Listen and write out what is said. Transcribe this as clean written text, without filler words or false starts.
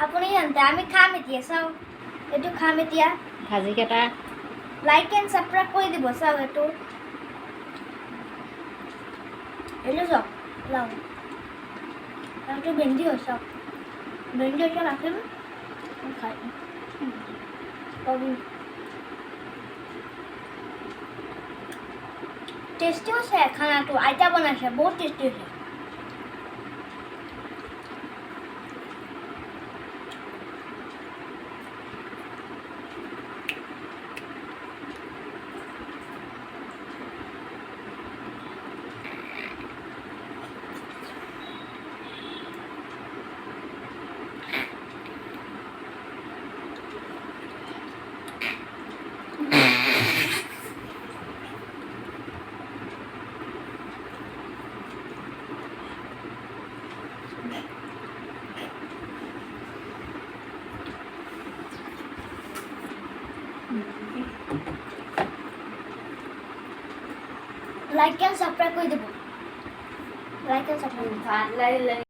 আপুনি জানতে আমি খাম এতিয়া চাওক এইটো খাম এতিয়া ভাজিকেইটা লাইক এণ্ড ছাবস্ক্ৰাইব কৰি দিব চাওক এইটো চাওক লাও এইটো ভেন্দি হয় চাওক ভেন্দি এতিয়া ৰাখিম খাই টেষ্টি হৈছে খানাটো আইতা বনাইছে বহুত টেষ্টি হৈছে লাইক এণ্ড ছাবস্ক্ৰাইব কৰি দিব লাইক এণ্ড ছাবস্ক্ৰাইব